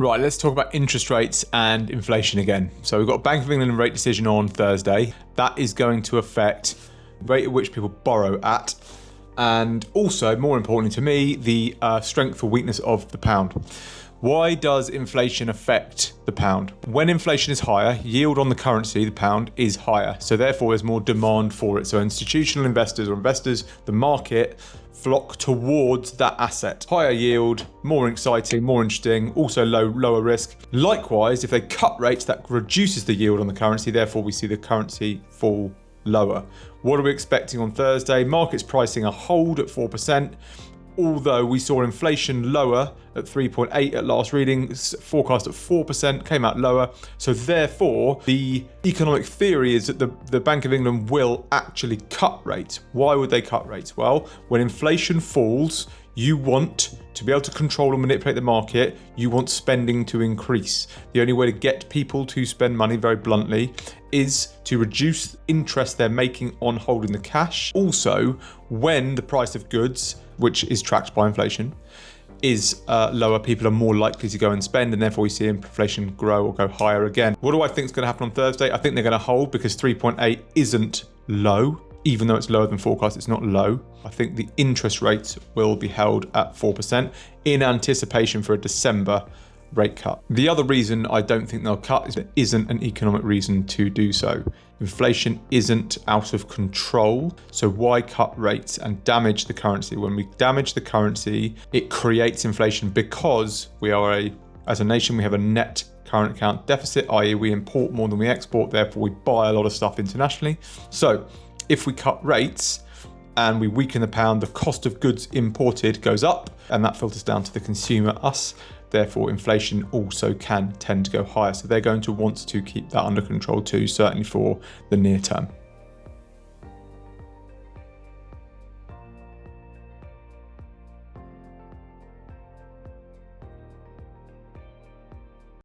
Right, let's talk about interest rates and inflation again. So we've got a Bank of England rate decision on Thursday. That is going to affect the rate at which people borrow at, and also, more importantly to me, the strength or weakness of the pound. Why does inflation affect the pound? When inflation is higher, yield on the currency, the pound, is higher. So therefore, there's more demand for it. So institutional investors or investors, the market, flock towards that asset. Higher yield, more exciting, more interesting, also lower risk. Likewise, if they cut rates, that reduces the yield on the currency. Therefore, we see the currency fall lower. What are we expecting on Thursday? Market's pricing a hold at 4%. Although we saw inflation lower at 3.8 at last reading, forecast at 4%, came out lower. So therefore, the economic theory is that the Bank of England will actually cut rates. Why would they cut rates? Well, when inflation falls, you want to be able to control and manipulate the market. You want spending to increase. The only way to get people to spend money, very bluntly, is to reduce interest they're making on holding the cash. Also, when the price of goods, which is tracked by inflation, is lower, people are more likely to go and spend, and therefore we see inflation grow or go higher again. What do I think is going to happen on Thursday? I think they're going to hold because 3.8 isn't low. Even though it's lower than forecast, it's not low. I think the interest rates will be held at 4% in anticipation for a December rate cut. The other reason I don't think they'll cut is there isn't an economic reason to do so. Inflation isn't out of control, so why cut rates and damage the currency? When we damage the currency, it creates inflation because as a nation, we have a net current account deficit, i.e. we import more than we export, therefore we buy a lot of stuff internationally. So if we cut rates and we weaken the pound, the cost of goods imported goes up, and that filters down to the consumer, us. Therefore, inflation also can tend to go higher. So they're going to want to keep that under control too, certainly for the near term.